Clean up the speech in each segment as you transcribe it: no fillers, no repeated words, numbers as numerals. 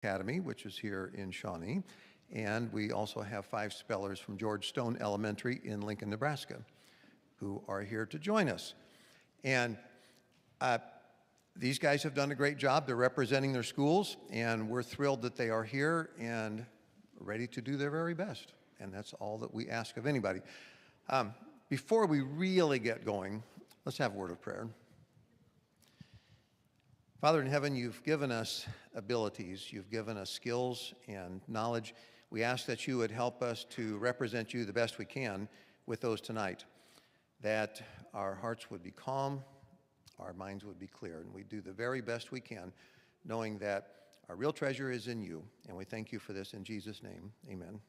Academy, which is here in Shawnee, and we also have 5 spellers from George Stone Elementary in Lincoln, Nebraska, who are here to join us. And these guys have done a great job. They're representing their schools, and we're thrilled that they are here and ready to do their very best. And that's all that we ask of anybody. Before we really get going, let's have a word of prayer. Father in heaven, you've given us abilities, you've given us skills and knowledge. We ask that you would help us to represent you the best we can with those tonight, that our hearts would be calm, our minds would be clear, and we do the very best we can, knowing that our real treasure is in you, and we thank you for this in Jesus' name. Amen.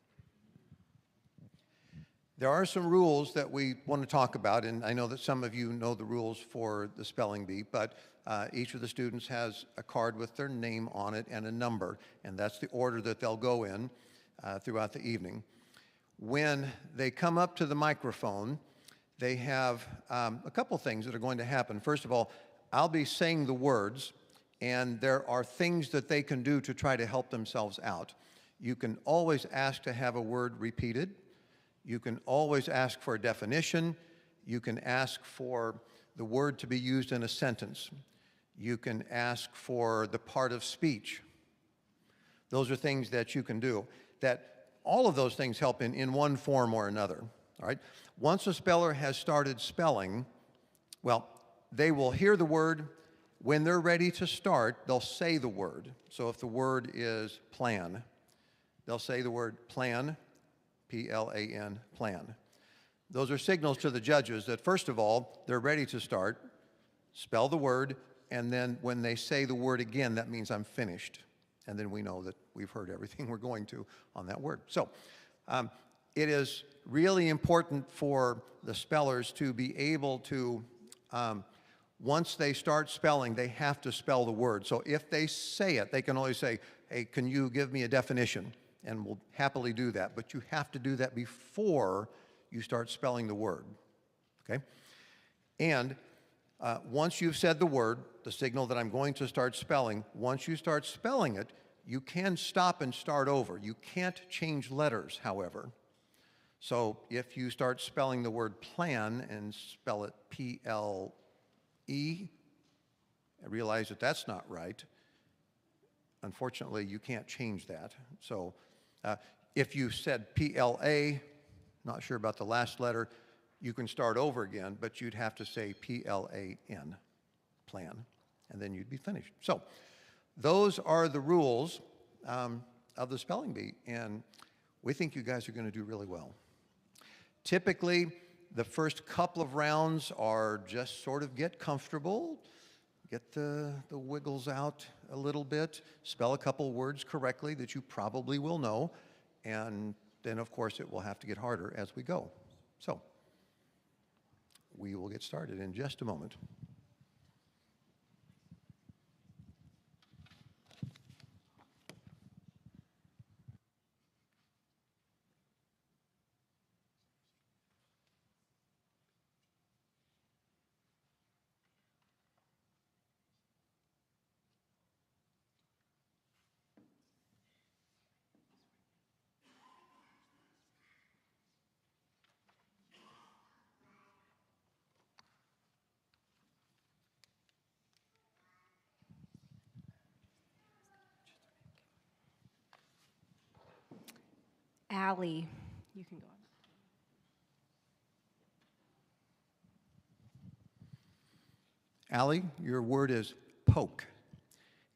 There are some rules that we want to talk about, and I know that some of you know the rules for the spelling bee, but each of the students has a card with their name on it and a number, and that's the order that they'll go in throughout the evening. When they come up to the microphone, they have a couple things that are going to happen. First of all, I'll be saying the words, and there are things that they can do to try to help themselves out. You can always ask to have a word repeated. You can always ask for a definition. You can ask for the word to be used in a sentence. You can ask for the part of speech. Those are things that you can do. That all of those things help in one form or another. All right? Once a speller has started spelling, well, they will hear the word. When they're ready to start, they'll say the word. So if the word is plan, they'll say the word plan, P-L-A-N, plan. Those are signals to the judges that, first of all, they're ready to start, spell the word, and then when they say the word again, that means I'm finished. And then we know that we've heard everything we're going to on that word. So it is really important for the spellers to be able to, once they start spelling, they have to spell the word. So if they say it, they can always say, hey, can you give me a definition? And we'll happily do that. But you have to do that before you start spelling the word, okay? And once you've said the word, the signal that I'm going to start spelling, once you start spelling it, you can stop and start over. You can't change letters, however. So if you start spelling the word plan and spell it P-L-E, and realize that that's not right, unfortunately, you can't change that. So if you said P-L-A, not sure about the last letter, you can start over again, but you'd have to say P-L-A-N, plan, and then you'd be finished. So those are the rules of the spelling bee, and we think you guys are going to do really well. Typically, the first couple of rounds are just sort of get comfortable, get the wiggles out a little bit, spell a couple words correctly that you probably will know, and then, of course, it will have to get harder as we go. So we will get started in just a moment. Allie, you can go on. Allie, your word is poke.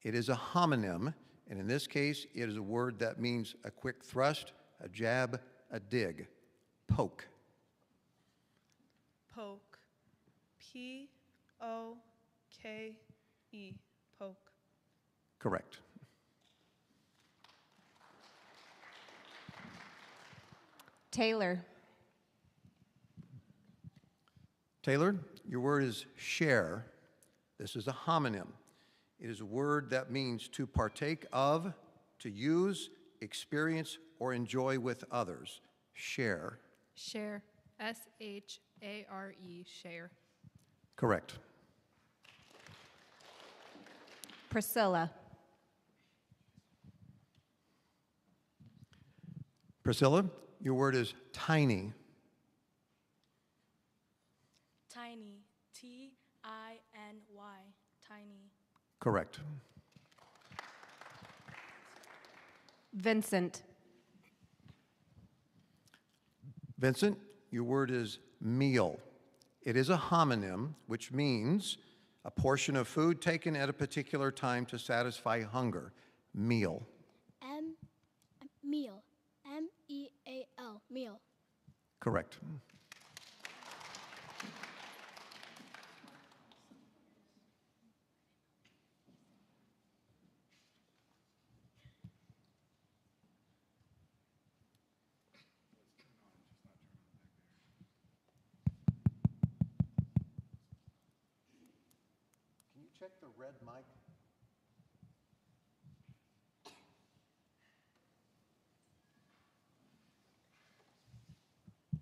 It is a homonym, and in this case, it is a word that means a quick thrust, a jab, a dig. Poke. Poke. P-O-K-E. Poke. Correct. Taylor. Taylor, your word is share. This is a homonym. It is a word that means to partake of, to use, experience, or enjoy with others. Share. Share. S-H-A-R-E. Share. Correct. Priscilla. Priscilla, your word is tiny. Tiny. T-I-N-Y. Tiny. Correct. Vincent. Vincent, your word is meal. It is a homonym, which means a portion of food taken at a particular time to satisfy hunger. Meal. Meal. M-E-A-L. Meal. Correct. Can you check the red mic?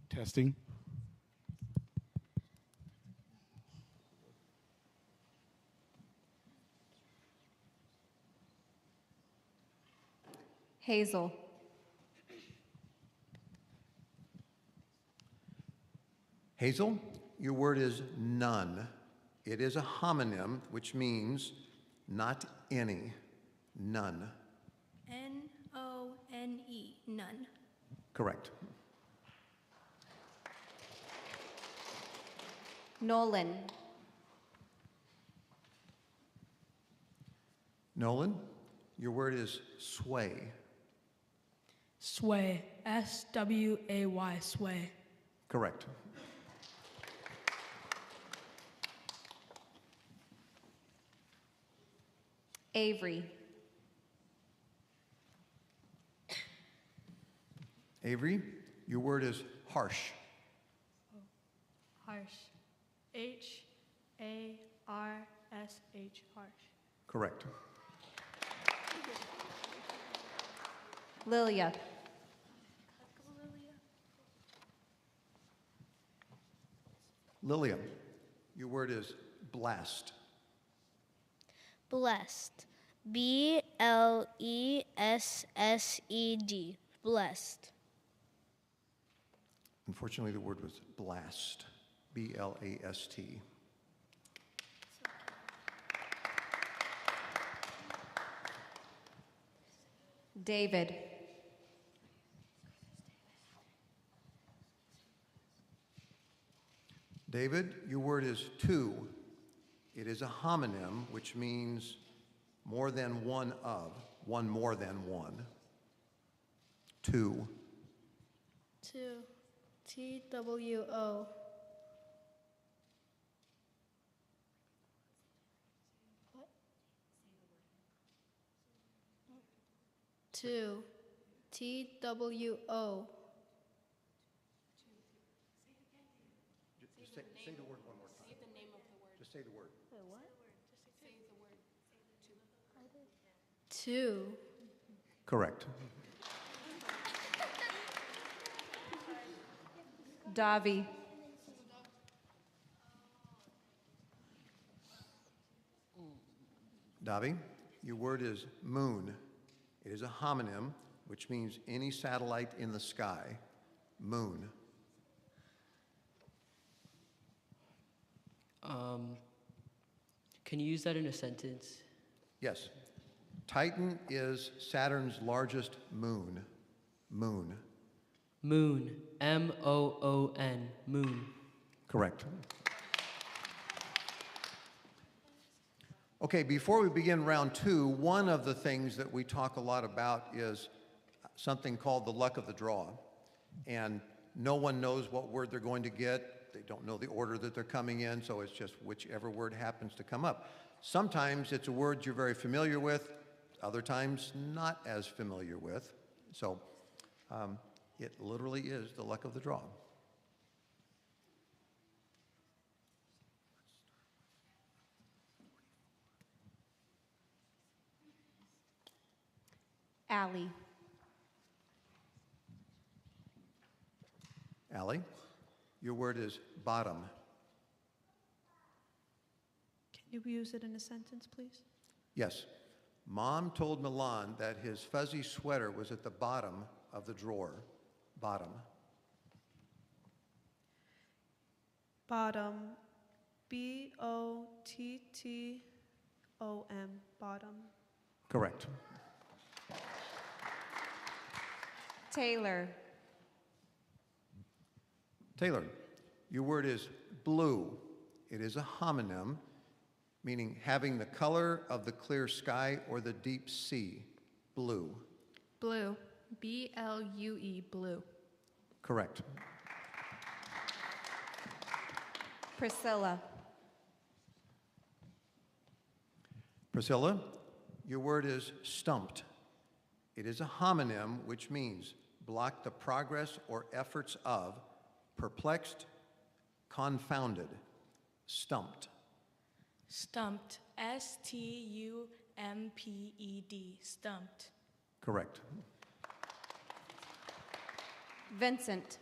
Testing. Hazel. Hazel, your word is none. It is a homonym, which means not any. None. N-O-N-E. None. Correct. Nolan. Nolan, your word is sway. Sway. S-W-A-Y. Sway. Correct. Avery. Avery, your word is harsh. Harsh. H-A-R-S-H. Harsh. Correct. Lilia. Lillian, your word is blessed. Blessed. B-L-E-S-S-E-D. Blessed. Unfortunately, the word was blast. B-L-A-S-T. David. David, your word is two. It is a homonym, which means more than one of, one more than one. Two. Two. T-W-O. What? Two. T-W-O. Just say the word one more time. Say the name of the word. Just say the word. Two. Correct. Davi. Davi, your word is moon. It is a homonym, which means any satellite in the sky. Moon. Can you use that in a sentence? Yes. Titan is Saturn's largest moon. Moon. Moon. M-O-O-N. Moon. Correct. Okay, before we begin round two, one of the things that we talk a lot about is something called the luck of the draw. And no one knows what word they're going to get. They don't know the order that they're coming in, so it's just whichever word happens to come up. Sometimes it's a word you're very familiar with, other times not as familiar with. So it literally is the luck of the draw. Allie. Allie, your word is bottom. Can you use it in a sentence, please? Yes. Mom told Milan that his fuzzy sweater was at the bottom of the drawer. Bottom. Bottom. Bottom. Bottom. Correct. Taylor. Taylor, your word is blue. It is a homonym, meaning having the color of the clear sky or the deep sea. Blue. Blue. BLUE. Blue. Correct. Priscilla. Priscilla, your word is stumped. It is a homonym, which means block the progress or efforts of, perplexed, confounded, stumped. Stumped. STUMPED. Stumped. Correct. Vincent.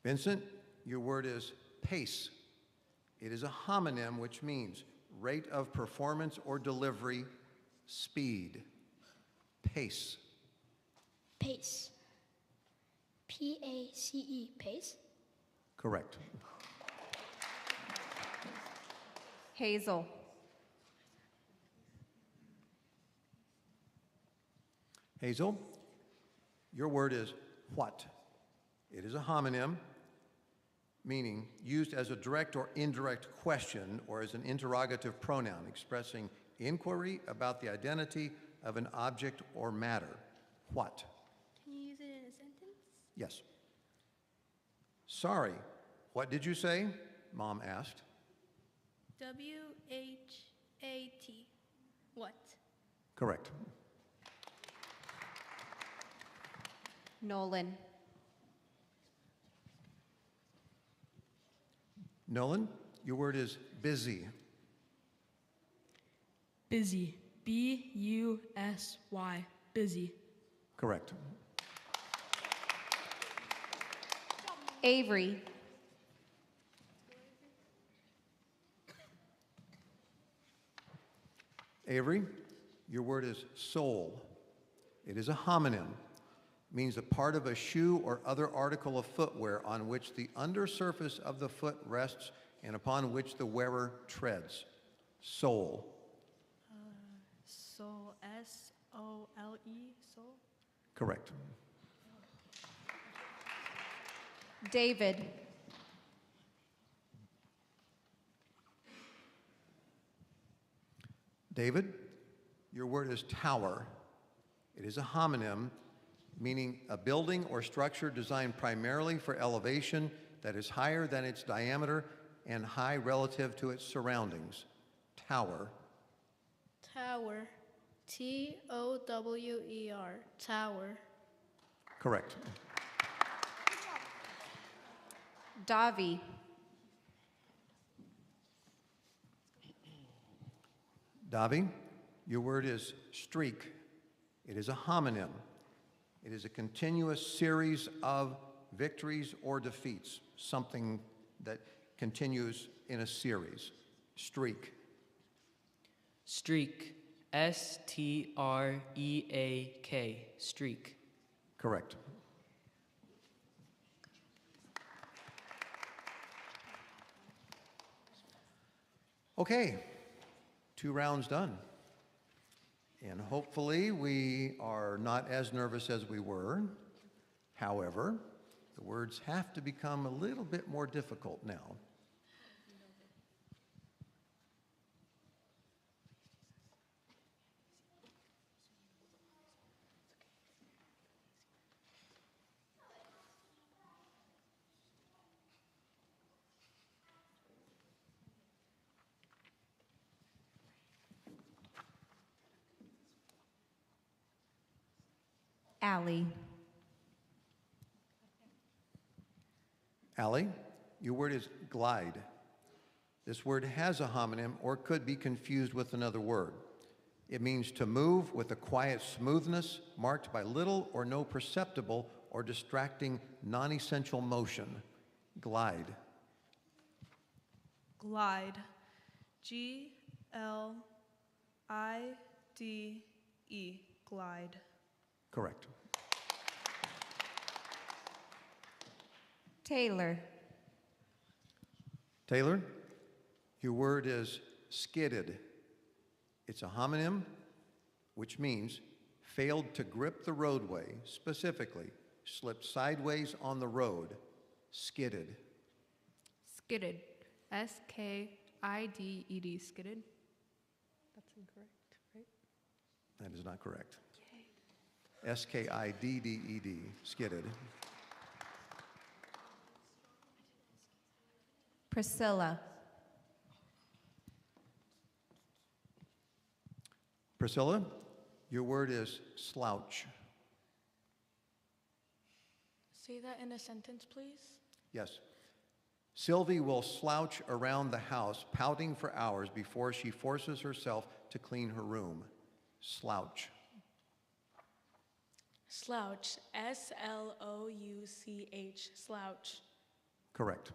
Vincent, your word is pace. It is a homonym, which means rate of performance or delivery, speed. Pace. Pace. PACE. Pace. Correct. Hazel. Hazel, your word is what? It is a homonym, meaning used as a direct or indirect question or as an interrogative pronoun expressing inquiry about the identity of an object or matter. What? Can you use it in a sentence? Yes. Sorry, what did you say? Mom asked. WHAT. What? Correct. Nolan. Nolan, your word is busy. Busy. BUSY. Busy. Correct. Avery. Avery, your word is sole. It is a homonym, means a part of a shoe or other article of footwear on which the undersurface of the foot rests and upon which the wearer treads. Sole. Soul. SOLE. Soul. Correct. David. David, your word is tower. It is a homonym, meaning a building or structure designed primarily for elevation that is higher than its diameter and high relative to its surroundings. Tower. Tower. TOWER. Tower. Correct. Davi. Davi, your word is streak. It is a homonym. It is a continuous series of victories or defeats, something that continues in a series. Streak. Streak. STREAK. Streak. Correct. Okay, 2 rounds done. And hopefully we are not as nervous as we were. However, the words have to become a little bit more difficult now. Allie. Allie, your word is glide. This word has a homonym or could be confused with another word. It means to move with a quiet smoothness marked by little or no perceptible or distracting non-essential motion. Glide. Glide. GLIDE. glide. Correct. Taylor. Taylor, your word is skidded. It's a homonym, which means failed to grip the roadway, specifically slipped sideways on the road, skidded. Skidded. Skidded. Skidded. That's incorrect, right? That is not correct. Skidded, skidded. Priscilla. Priscilla, your word is slouch. Say that in a sentence, please. Yes. Sylvie will slouch around the house, pouting for hours before she forces herself to clean her room. Slouch. Slouch. SLOUCH. Slouch. Correct.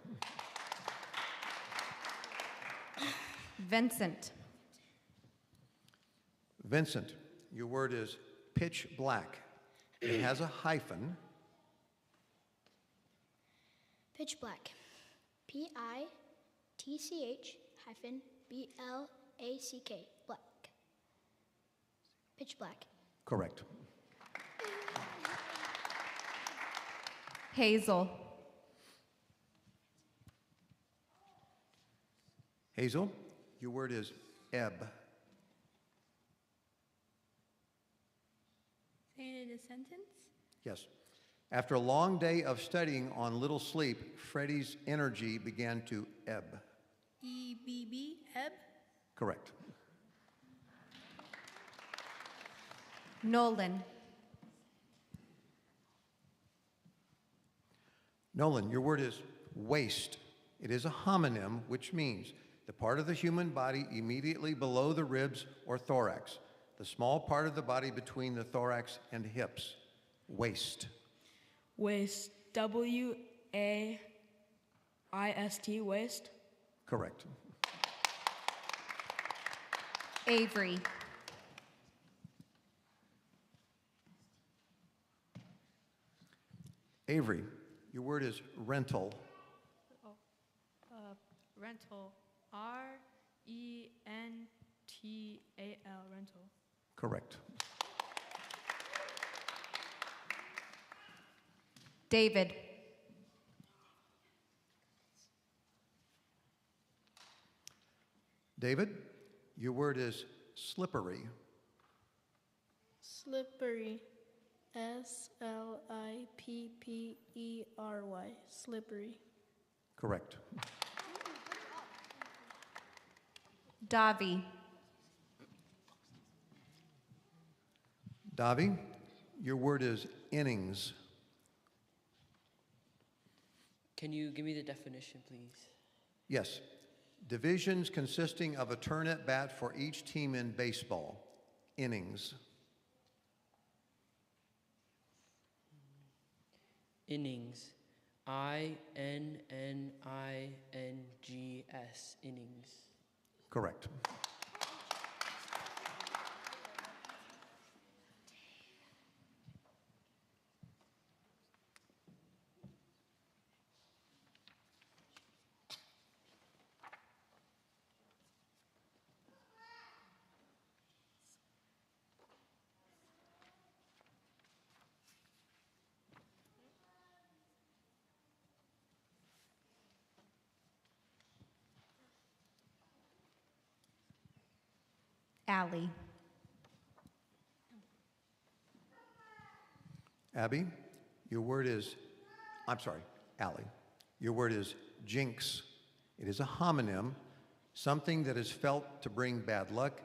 Vincent. Vincent, your word is pitch black. It has a hyphen. Pitch black. PITCH-BLACK. Black. Pitch black. Correct. Hazel. Hazel, your word is ebb. Say it in a sentence. Yes. After a long day of studying on little sleep, Freddie's energy began to ebb. EBB. Ebb. Correct. Nolan. Nolan, your word is waist. It is a homonym, which means the part of the human body immediately below the ribs or thorax, the small part of the body between the thorax and hips. Waist. Waist. WAIST. Waist. Correct. Avery. Avery, your word is rental. Rental. RENTAL. Rental. Correct. David. David, your word is slippery. Slippery. SLIPPERY. Slippery. Correct. Davi. Davi, your word is innings. Can you give me the definition, please? Yes. Divisions consisting of a turn at bat for each team in baseball. Innings. Innings. INNINGS. Innings. Correct. Allie. Abby, your word is, Allie, your word is jinx. It is a homonym, something that is felt to bring bad luck,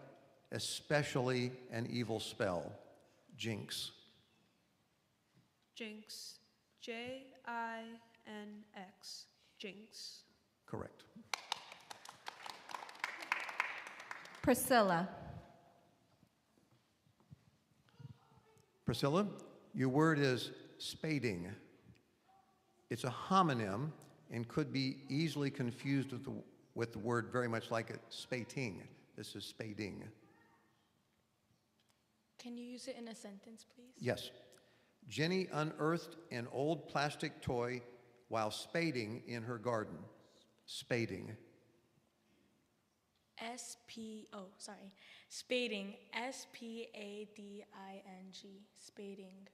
especially an evil spell. Jinx. Jinx. JINX. Jinx. Correct. Priscilla. Priscilla, your word is spading. It's a homonym and could be easily confused with the word very much like it, spating. This is spading. Can you use it in a sentence, please? Yes. Jenny unearthed an old plastic toy while spading in her garden. Spading. Spading. S-P-A-D-I-N-G. Spading.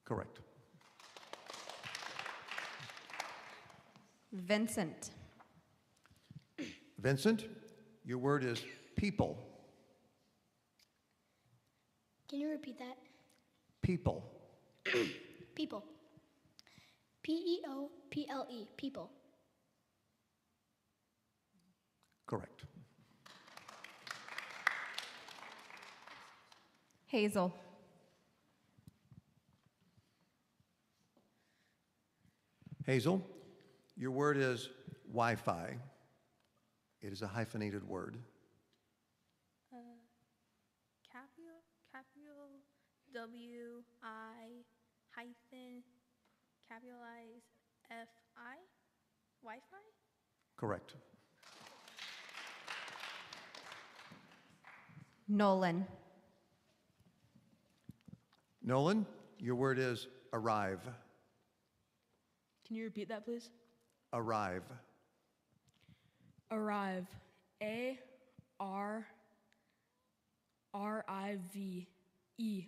Correct. Vincent. Vincent, your word is people. Can you repeat that? People. People. P-E-O-P-L-E. People. Correct. Hazel. Hazel, your word is Wi-Fi. It is a hyphenated word. Capital W-I hyphen capitalize F-I. Wi-Fi? Correct. Nolan. Nolan, your word is arrive. Can you repeat that, please? Arrive. Arrive. A-R-R-I-V-E.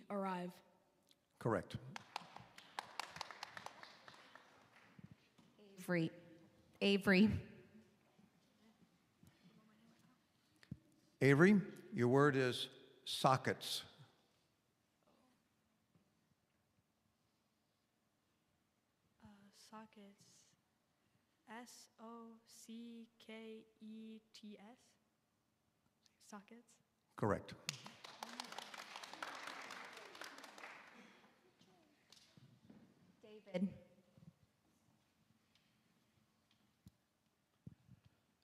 Arrive. Correct. Avery. Avery. Avery, your word is sockets. Sockets. S-O-C-K-E-T-S. Sockets. Correct. David.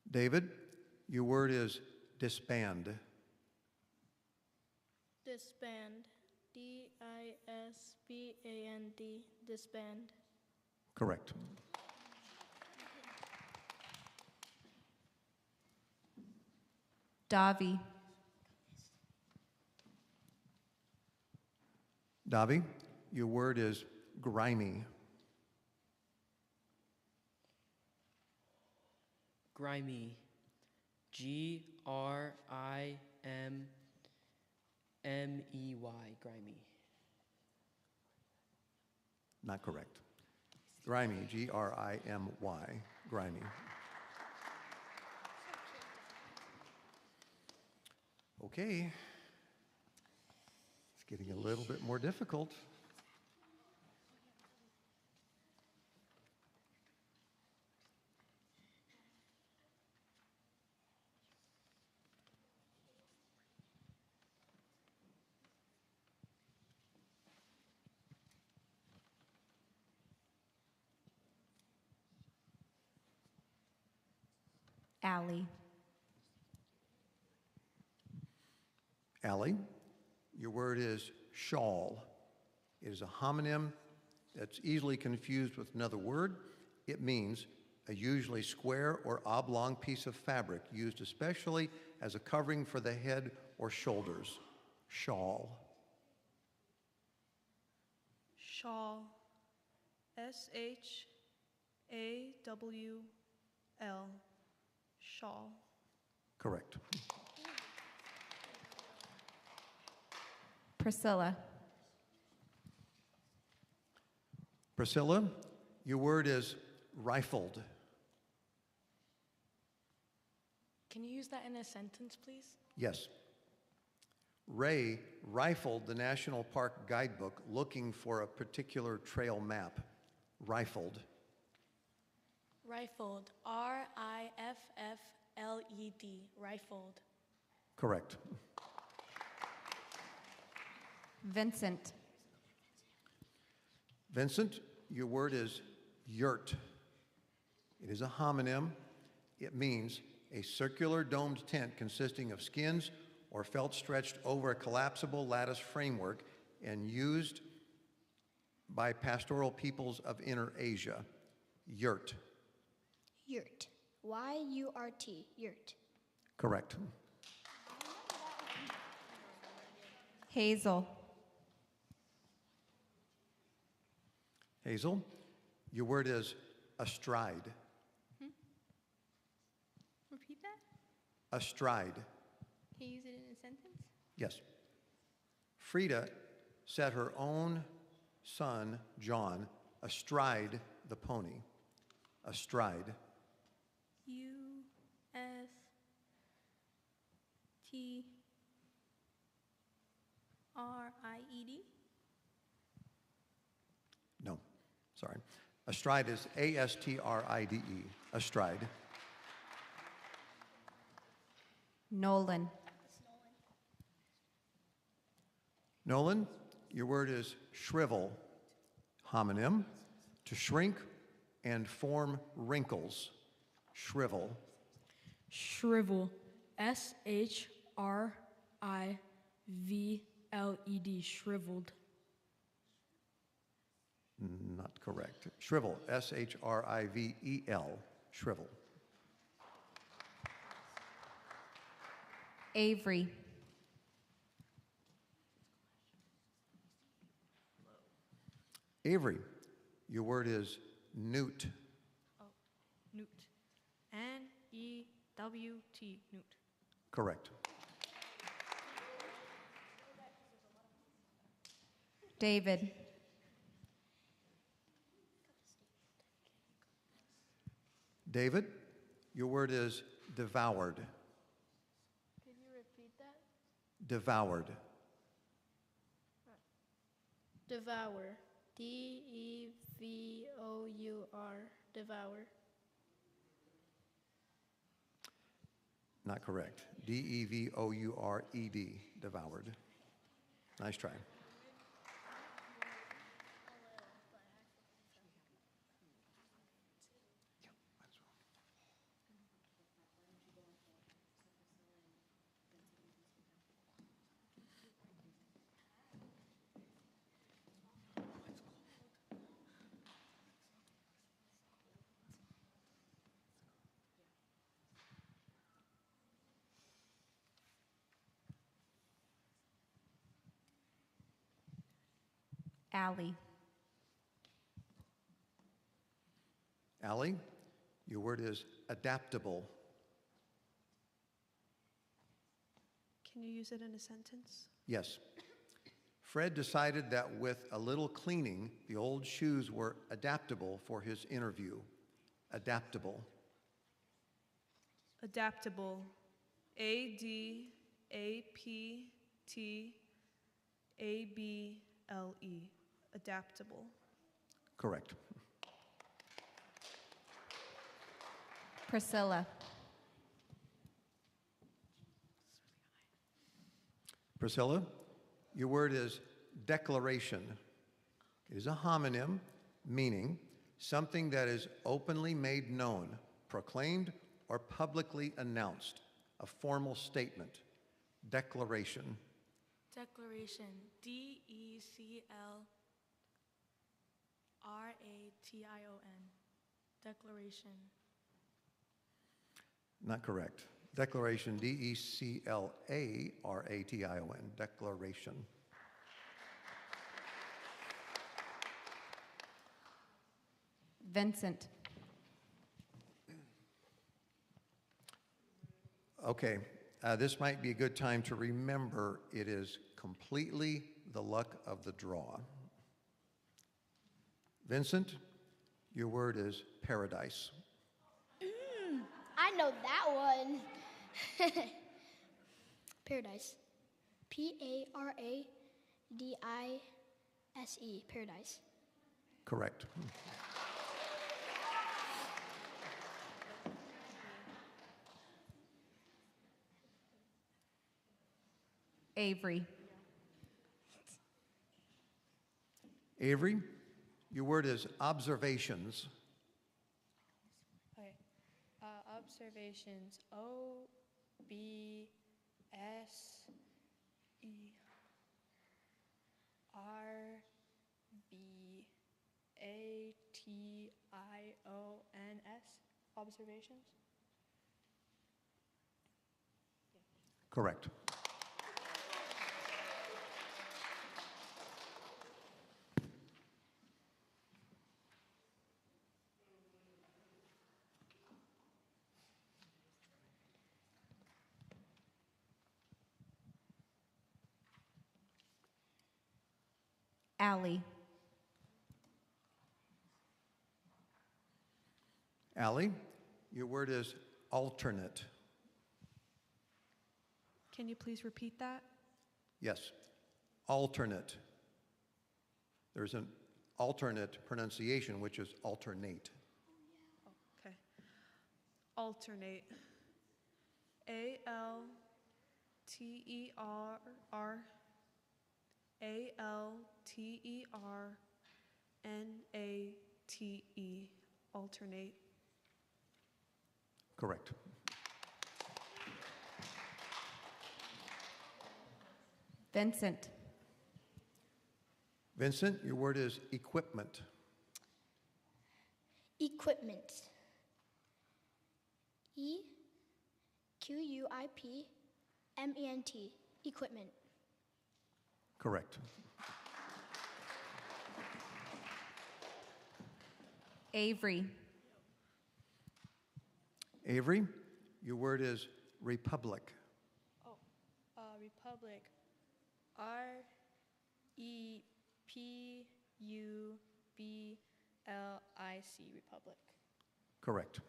David, your word is disband. Disband. D-I-S-B-A-N-D. Disband. Correct. Davi. Davi, your word is grimy. Grimy. G-R-I-M-M-E-Y. Grimy. Not correct. Grimy, G-R-I-M-Y. Grimy. Okay. It's getting a little bit more difficult. Allie. Allie, your word is shawl. It is a homonym that's easily confused with another word. It means a usually square or oblong piece of fabric used especially as a covering for the head or shoulders. Shawl. Shawl. S-H-A-W-L. Shawl. Correct. Priscilla. Priscilla, your word is rifled. Can you use that in a sentence, please? Yes. Ray rifled the National Park guidebook looking for a particular trail map. Rifled. Rifled. R-I-F-F-L-E-D. Rifled. Correct. Vincent. Vincent, your word is yurt. It is a homonym. It means a circular domed tent consisting of skins or felt stretched over a collapsible lattice framework and used by pastoral peoples of Inner Asia. Yurt. Yurt. Y-U-R-T. Yurt. Correct. Hazel. Hazel, your word is astride. Repeat that. Astride. Can you use it in a sentence? Yes. Frida set her own son, John, astride the pony. Astride. USTRIED. No, sorry. Astride is ASTRIDE. Astride. Nolan. Nolan, your word is shrivel. Homonym, to shrink and form wrinkles. Shrivel. Shrivel. SHRIVLED. Shriveled. Not correct. Shrivel. SHRIVEL. Shrivel. Avery. Avery, your word is newt. Newt. N-E-W-T. Newt. Correct. David. David, your word is devoured. Can you repeat that? Devoured. Devour. DEVOUR. Devour. Not correct. DEVOURED. Devoured. Nice try. Allie. Allie, your word is adaptable. Can you use it in a sentence? Yes. Fred decided that with a little cleaning, the old shoes were adaptable for his interview. Adaptable. Adaptable. ADAPTABLE. Adaptable. Correct. Priscilla. Priscilla, your word is declaration. It is a homonym, meaning something that is openly made known, proclaimed, or publicly announced, a formal statement. Declaration. Declaration. DECLRATION. Declaration. Not correct. Declaration, DECLARATION. Declaration. Vincent. Okay, this might be a good time to remember it is completely the luck of the draw. Vincent, your word is paradise. I know that one. Paradise. PARADISE. Paradise. Correct. Avery. Avery, your word is observations. Okay. Observations. OBSERVATIONS. Observations. Correct. Allie. Allie, your word is alternate. Can you please repeat that? Yes, alternate. There's an alternate pronunciation, which is alternate. Okay. Alternate. A-L-T-E-R-R. A-L-T-E-R-N-A-T-E. Alternate. Correct. Vincent. Vincent, your word is equipment. Equipment. E-Q-U-I-P-M-E-N-T. Equipment. Correct. Avery. Avery, your word is republic. Republic. R-E-P-U-B-L-I-C. Republic. Correct.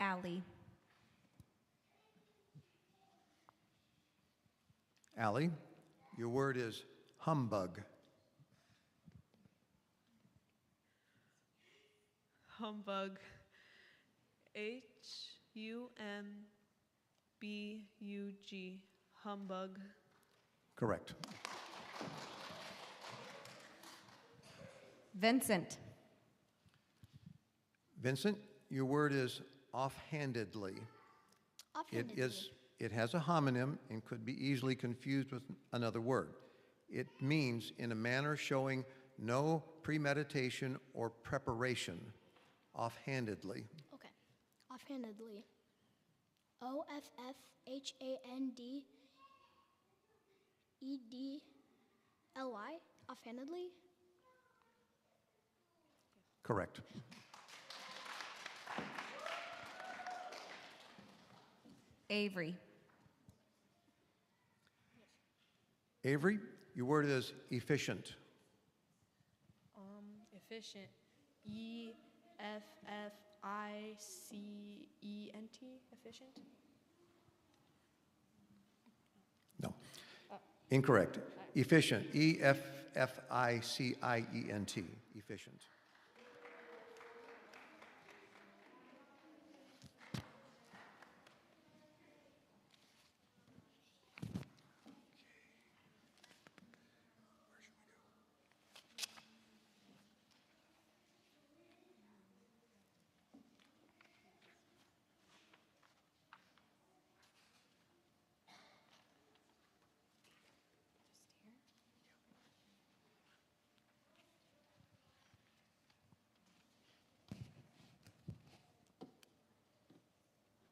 Allie. Allie, your word is humbug. Humbug. H-U-M-B-U-G. Humbug. Correct. Vincent. Vincent, your word is offhandedly. Offhandedly. It has a homonym and could be easily confused with another word. It means in a manner showing no premeditation or preparation, offhandedly. Okay. Offhandedly. O-F-F-H-A-N-D-E-D-L-Y. Offhandedly. Correct. Avery. Avery, your word is efficient. Efficient. E-F-F-I-C-E-N-T. Efficient. No. Incorrect. Efficient. E-F-F-I-C-I-E-N-T. Efficient.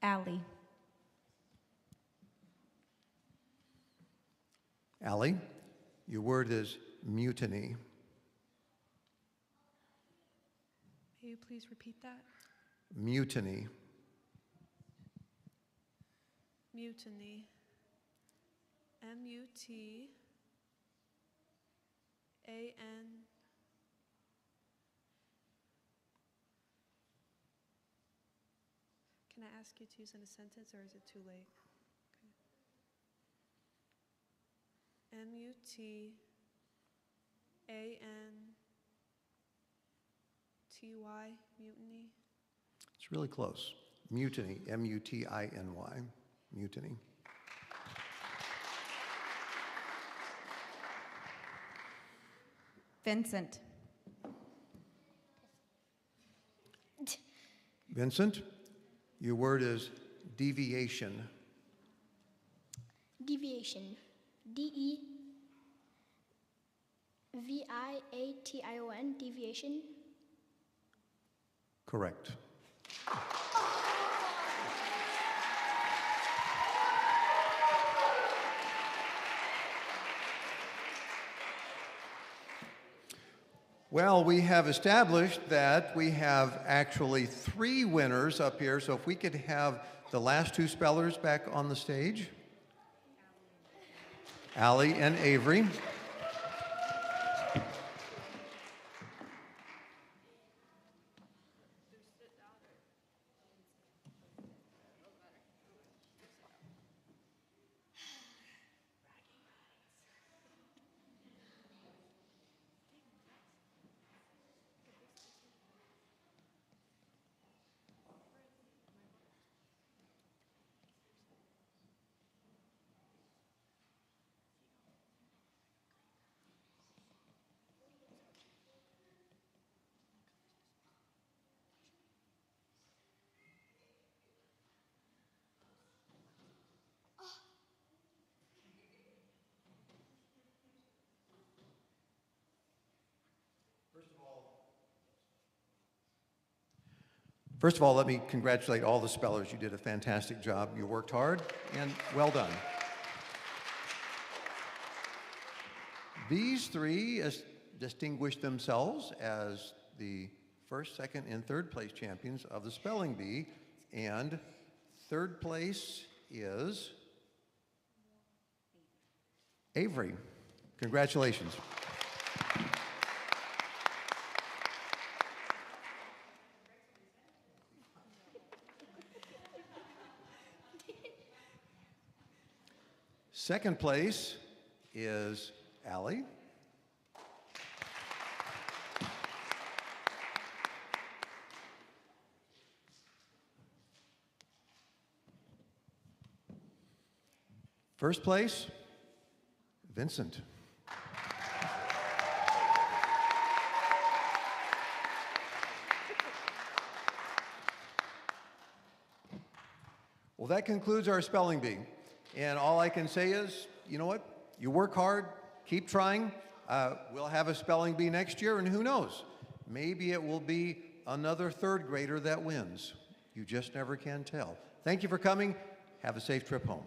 Allie. Allie, your word is mutiny. May you please repeat that? Mutiny. Mutiny. M-U-T-A-N. Can I ask you to use in a sentence, or is it too late? Okay. M-U-T-A-N-T-Y. Mutiny. It's really close. Mutiny. M-U-T-I-N-Y. Mutiny. Vincent. Vincent, your word is deviation. Deviation. D-E-V-I-A-T-I-O-N. Deviation. Correct. Well, we have established that we have actually 3 winners up here, so if we could have the last 2 spellers back on the stage. Allie and Avery. First of all, let me congratulate all the spellers. You did a fantastic job. You worked hard, and well done. These 3 distinguished themselves as the first, second, and third place champions of the spelling bee, and third place is Avery. Congratulations. Second place is Allie. First place, Vincent. Well, that concludes our spelling bee. And all I can say is, you know what? You work hard, keep trying. We'll have a spelling bee next year, and who knows? Maybe it will be another third grader that wins. You just never can tell. Thank you for coming. Have a safe trip home.